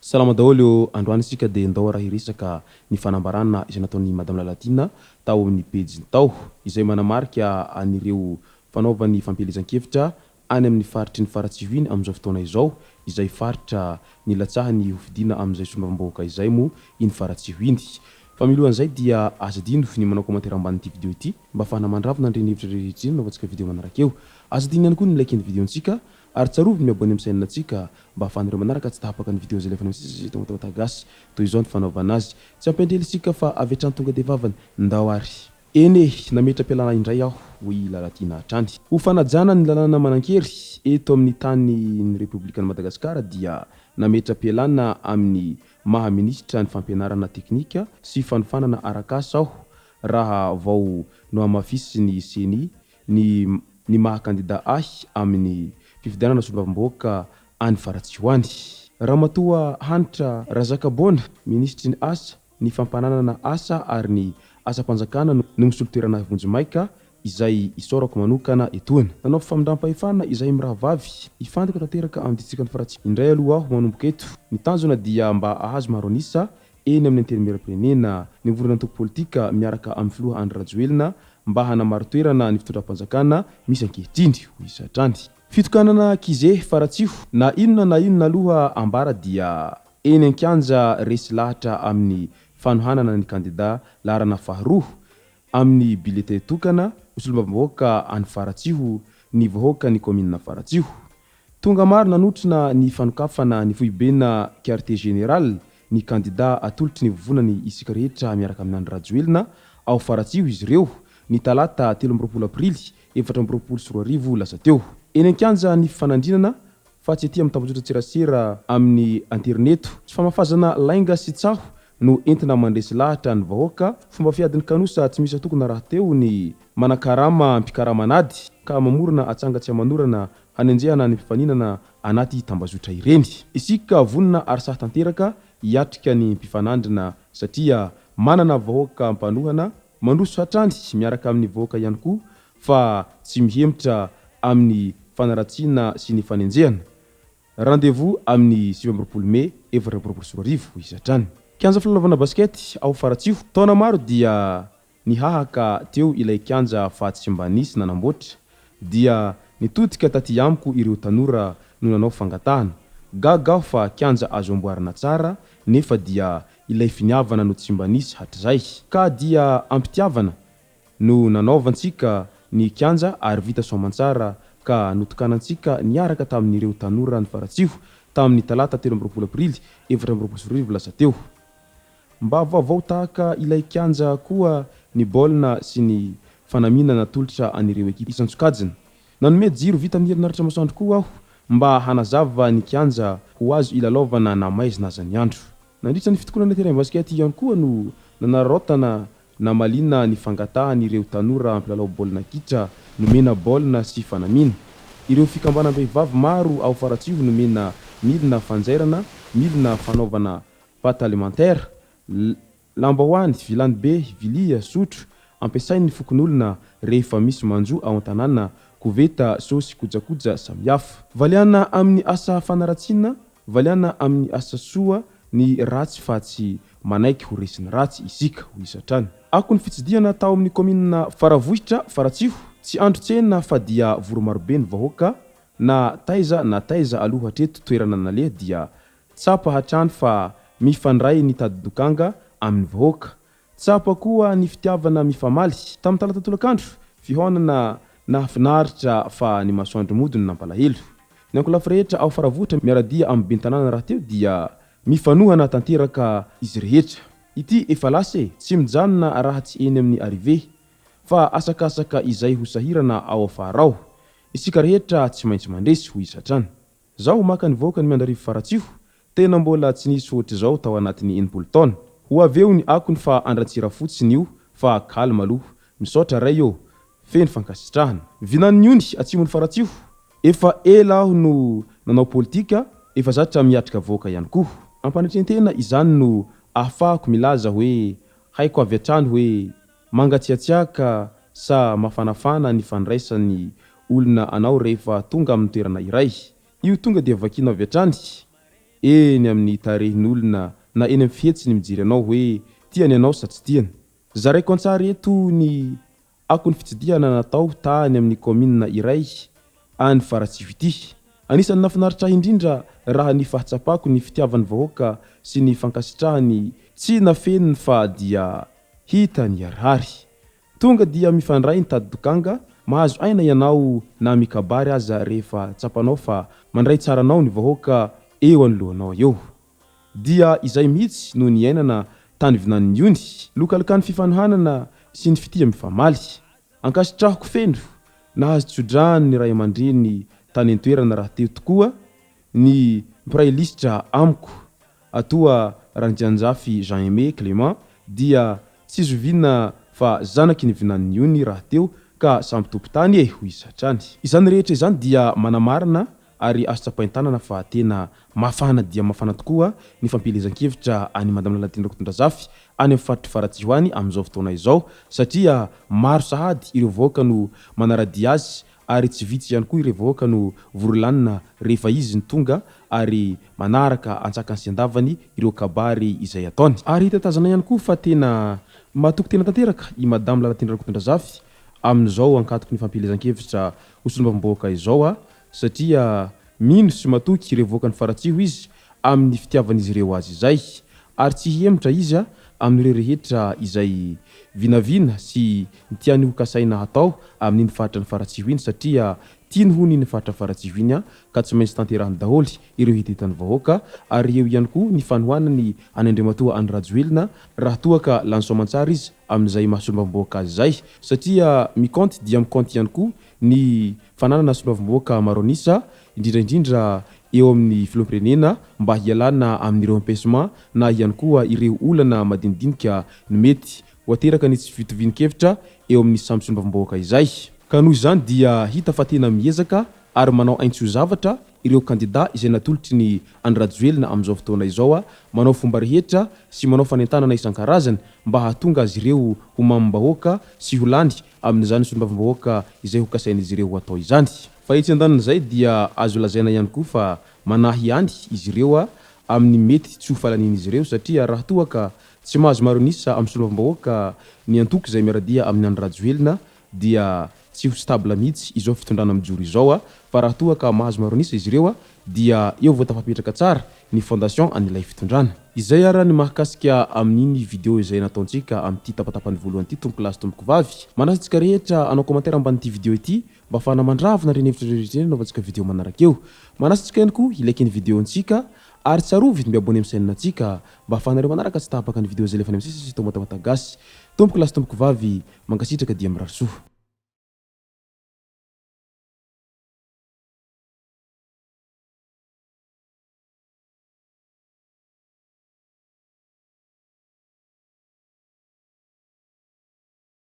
Salama daholo androany isika dia ndao raha hiresaka ny fanambarana izay nataon'ny Madame Lalatiana tao amin'ny pejy tao izay manamarika anireo fanaovany fampelezan-kevitra any amin'ny faritry ny faratsiviany amin'izao fotoana izao izay faritra ny latsahany hofidiana amin'izay sombam-bahoaka izay mo iny faratsiviany. Fa milohan'izay dia aza dino ny manao commentaire ambanin'ity video ity mba afahana mandravona andreny hevitra rehetra naovantsika video manaraka eo. Aza dino ihany koa ny like ny videontsika ary tsarovy miabone amin'ny chaîne antsika mba afahanareo manaraka tsy tahapaka ny video zay lefa misy WATAWATA GASY toy izao ny fanaovana azy. Tsy ampendrely isika fa avy hatrany tonga dia vavany ndao ary. Eny nametra-pialana indray aho hoy Lalatiana hatrany. Ho fanajana ny lalàna manankery eto amin'ny tany Repoblikan'i Madagasikara dia nametra-pialana amin'ny maha-ministra ny fampianarana teknika sy fanofanana arakasa aho raha vao no amafisy ny CNI ny maha-kandida ahy amin'ny fifidianana sombam-bahoaka any Faratsihoany. Ramatoa Hanitra Razakabona, ministry ny asa, ny fampananana asa ary ny asa-panjakana no misolo-toerana vonjimaika izay isorako manokana etoana. Nanao famindram-pahefana izay mirahavavy ifantaka tanteraka amin'ny distriktan'ny Faratsihoany. Indray aloha aho manomboka eto. Ny tanjona dia mba ahazo maro anisa eny amin'ny antenimieram-pirenena ny voronantoko politika miaraka amin'ny filoha Andry Rajoelina mba hanamaro toerana ny fitondram-panjakana misy ankehitriny hoy izy hatrany. Fitokanana kize Faratsiho na inona aloha ambara dia eny an-kianja resy lahatra amin'ny fanohanana ny kandida laharana faharoa amin'ny bileta tokana sombam-bahoaka any Faratsiho ny vahoaka ny komina Faratsiho. Tonga maro nanotrona ny fanokafana ny foibena quartier général ny kandida atolotry ny vovonany Isika rehetra miaraka amin'ny Andry Rajoelina ao Faratsiho izy ireo ny talata 13 aprily 2024 lasa teo. Eny an-kianja ny fanandrinana fa tsy ety amin'ny tambazotra-tserasera amin'ny interneto tsy famafazana lainga sy tsaho no entina mandresy lahatra ny vahoaka fomba fiadiny kanosa tsy misy atokona raha teo ny manakarama mpikaramanady ka mamorona atsangatsy amanorana hanenjehana ny mpifaninana anaty tambazotra ireny. Isika vonina ary saha tanteraka hiatrika ny mpifanandrina satria manana vahoaka mpanohana mandroso hatrany miaraka amin'ny vahoaka ihany koa fa tsy mihemitra amin'ny fanaratsiana sy ny fanenjehana. Rendez-vous amin'ny 7 Mai 2024 izy hatrany. Kianja filalaovana basket ao Faratsiho taona maro dia nihahaka teo ilay kianja fa tsy mba nisy nanamboatra dia nitodika taty amiko ireo tanora no nanao fangatahana. Gaga fa kianja azo amboarina tsara nefa dia ilay finiavana no tsy mba nisy hatrizay ka dia ampitiavana no nanaovantsika ny kianja ary vita soamantsara ka notokanantsika niaraka tamin'ireo tanora ny Faratsiho tamin'ny talata 13 aprily 2024 lasa teo. Mba vaovao tahaka ilay kianja koa ny baolina sy ny fanaminana tolotra anireo ekipa isan-tsokajina. Nanome jiro vita amin'ny herinaratra masoandro koa aho mba hanazava ny kianja ho azo ilalaovana na maizina aza ny andro. Nandritra ny fitokonana terrain basket ihany koa no nanarotana na malina ny fangatahany tanora ampilalao baolina kitra nomena baolina sy fanamina. Ireo fikambanam-behivavy maro ao Faratsiho nomena milina fanjairana, milina fanaovana pâte alimentaire, lambahoany, vilany be, vilia, sotro ampiasain'ny fokon'olona rehefa misy manjo ao an-tanàna koveta sosy kojakoja samihafa. Valiana amin'ny asa fanaratsiana, valiana amin'ny asa soa ny ratsy fa tsy manaiky ho resiny ratsy Isika hoy izy hatrany. Ako ny fitsidiana tao amin'ny komina Faravohitra Faratsiho tsy andro tsena fa dia voromarobe ny vahoaka na taiza aloha hatreto toerana naleha dia tsapa hatrany fa mifandray ny tadidokanga amin'ny vahoaka. Tsapa koa ny fitiavana mifamaly tamin'ny talata tolakandro fihaonana nahafinaritra fa ny masoandro mody no nampalahelo. Ny ankolafy rehetra ao Faravohitra miaradia amin'ny bentanàna raha teo dia mifanohana tanteraka izy rehetra. Ity efa lase tsy mijanona raha tsy eny amin'ny arrivé fa asakasaka izay ho sahirana ao Araho. Isika rehetra tsy maintsy mandresy hoy izy hatrany. Zaho maka ny vahoaka ny Mandresy Faratsiho tena mbola tsy nisy ohatr'izao tao anatin'ny 80 taona. Ho aveo ny akony fa andratsira fotsiny io fa kalma aloha misaotra ray eo feny fankasitrahana. Vinan'ny ony atsimon'ny Faratsiho efa ela aho no nanao politika efa zatra miatrika vahoaka ihany koa. Ampanatren-tena izany no ahafahako milaza hoe haiko avy hatrany hoe mangatsiatsiaka sa mafanafana ny fandraisan'ny olona anao rehefa tonga amin'ny toerana iray. Io tonga dia vakiana avy hatrany eny amin'ny tarehin'olona na eny amin'ny fihetsiny mijery anao hoe tiany anao sa tsy tiany. Zaraiko antsara eto ny akony fitsidihana natao tany amin'ny commune iray any Faratsiho ity. Anisan'ny nafinaritra indrindra raha ny fahatsapako ny fitiavan'ny vahoaka sy ny fankasitrahany tsy nafeniny fa dia hitany arary. Tonga dia mifandray nitady dokanga, mahazo aina ianao na mikabary aza rehefa tsapanao fa mandray tsara anao ny vahoaka eo anoloanao eo. Dia izay mihitsy no niainana tany vinan'ny ony, lokalokany fifanohanana sy ny fitia mifamaly. Ankasitrahako feno, nahazo tsodrano ny ray aman-dreny tany an-toerana raha teo tokoa ny praelistra amiko atoa Rakotondrazafy Chaine Clément dia tsy zoviana fa zanaky ny vinan'ny ony raha teo ka samby tompotany ho isatrany. Izany rehetra izany dia manamarina ary azo tsapain-tanana fa tena mafana dia mafana tokoa ny fampelezan-kevitra any Madame Lalatiana Rakotondrazafy any amin'ny faritry Faratsiho any amin'izao fotoana izao satria maro sahady ireo vahoaka no manaradia azy ary tsy vitsy ihany koa ireo vahoaka no vorolanina rehefa izy ny tonga ary manaraka antsakany sy andavany ireo kabary izay ataony. Ary hitatazana ihany koa fa tena mahatoky tena tanteraka i Madame Lalatiana Rakotondrazafy amin'izao ankatoky ny fampelezan-kevitra ho sombam-bahoaka izao satria mino sy matoky ireo vahoaka ny Faratsiho izy amin'ny fitiavan'izy ireo azy izay ary tsy hiemotra izy amin'ireo rehetra izay vinavina sy tiany ho kasaina hatao amin'iny faritra ny Faratsiho iny satria tiany ho ny faritra Faratsiho iny ka tsy maintsy tanterahany daholo ireo hitetany vahoaka ary eo ihany koa ny fanohanany any Andriamatoa any Rajoelina raha toa ka lansoamantsara izy amin'izay mahasombam-bahoaka azy izay satria mikonty dia mikonty ihany koa ny fananana sombam-bahoaka maro anisa indrindraindrindra eo amin'ny filoham-pirenena mba hialana amin'ireo empêchement na ihany koa ireo olana madinidinika ny mety hoateraka ny tsy fitovian-kevitra eo amin'ny samby sombam-bahoaka izay. Ka noho izany dia hita fa tena miezaka ary manao aintso zavatra ireo kandida izay natolotry ny any Rajoelina amin'izao fotoana izao manao fomba rehetra sy manao fanentanana isan-karazany mba hahatonga azy ireo ho mamim-bahoaka sy ho lany amin'izany sombam-bahoaka izay ho kasain'izy ireo ho atao izany. Fa etsy andanan'izay dia azo lazaina ihany koa fa manahy ihany izy ireo amin'ny mety tsy ho falanian'izy ireo satria raha toa ka tsy mahazo maro anisa amin'ny sombam-bahoaka ny antoky izay miaradia amin'ny any Rajoelina dia tsy ho stable mihitsy izao fitondrana mijoro izao fa raha toa ka mahazo maro anisa izy ireo dia eo vao tafapetraka tsara ny fondation an'ilay fitondrana. Izay ara ny mahakasika amin'iny video izay nataontsika amin'ity tapatapany voalohany ity tompoko lasy tompoko vavy. Manasitsika rehetra anao commentaire ambanin'ity video ity mba afahana mandravona ireny hevitra rehetra naovantsika video manaraka eo. Manasitsika ihany koa ilaiky ny videontsika ary tsarovy mbi abonné amin'ny chaîne antsika mba afahanareo manaraka tsy tapaka ny video izay lefa ny am'sisy tombotawata gasy. Tompoko lasy tompoko vavy mankasitraka dia mirary soa.